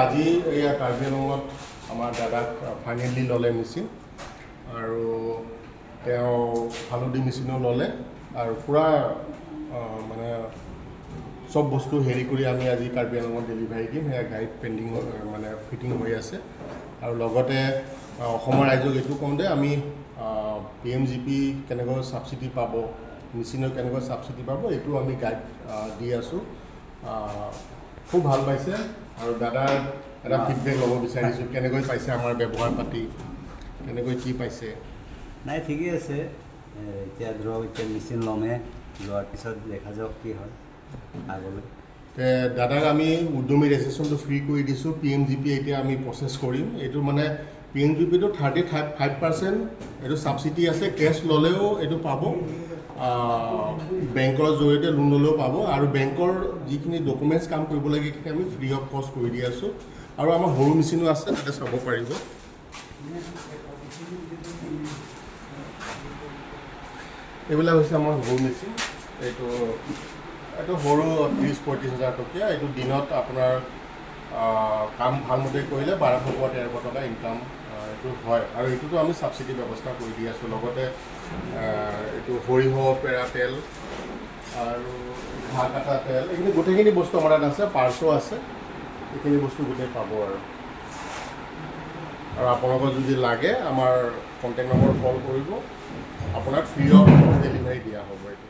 আজি এয়া কাৰ্বি আংলঙত আমাৰ দাদাক ফাইনেলি ল'লে মেচিন আৰু তেওঁ হালধি মেচিনো ল'লে আৰু পূৰা মানে চব বস্তু হেৰি কৰি আমি আজি কাৰ্বি আংলঙত ডেলিভাৰী দিম। সেয়া গাড়ীত পেণ্ডিং মানে ফিটিং হৈ আছে আৰু লগতে অসমৰ ৰাইজক এইটো কওঁ যে আমি PMEGP কেনেকৈ ছাবচিডি পাব, মেচিনৰ কেনেকৈ ছাবচিডি পাব, এইটো আমি গাইড দি আছোঁ। খুব ভাল পাইছে আৰু দাদাৰ এটা ফিডবেক ল'ব বিচাৰিছোঁ, কেনেকৈ পাইছে আমাৰ ব্যৱহাৰ পাতি, কেনেকৈ কি পাইছে। নাই ঠিকেই আছে, এতিয়া ধৰক এতিয়া মেচিন ল'মে, লোৱাৰ পিছত দেখা যাওক কি হয় আগলৈ। দাদাক আমি উদ্যমী ৰেজিষ্ট্ৰেশ্যনটো ফ্ৰী কৰি দিছোঁ। PMEGP এতিয়া আমি প্ৰচেছ কৰিম। এইটো মানে PMEGPটো 35% এইটো ছাবচিডি আছে, কেছ ল'লেও এইটো পাব, বেংকৰ জৰিয়তে লোন ল'লেও পাব আৰু বেংকৰ যিখিনি ডকুমেণ্টছ কাম কৰিব লাগে সেইখিনি আমি ফ্ৰী অফ কষ্ট কৰি দি আছোঁ। আৰু আমাৰ সৰু মেচিনো আছে, তাতে চাব পাৰিব। এইবিলাক হৈছে আমাৰ সৰু মেচিন। এইটো সৰু 30-35 হাজাৰ টকীয়া। এইটো দিনত আপোনাৰ কাম ভালমতে কৰিলে 1200-1300 টকা ইনকাম এইটো হয় আৰু এইটোতো আমি ছাবচিডি ব্যৱস্থা কৰি দি আছোঁ। লগতে এইটো সৰিয়হ পেৰা তেল আৰু ঘাঁহ কাটা তেল, এইখিনি গোটেইখিনি বস্তু আমাৰ তাত আছে, পাৰ্চো আছে, এইখিনি বস্তু গোটেই পাব। আৰু আপোনালোকৰ যদি লাগে আমাৰ কণ্টেক্ট নম্বৰ কল কৰিব, আপোনাক ফ্ৰী অফ ডেলিভাৰী দিয়া হ'ব। এইটো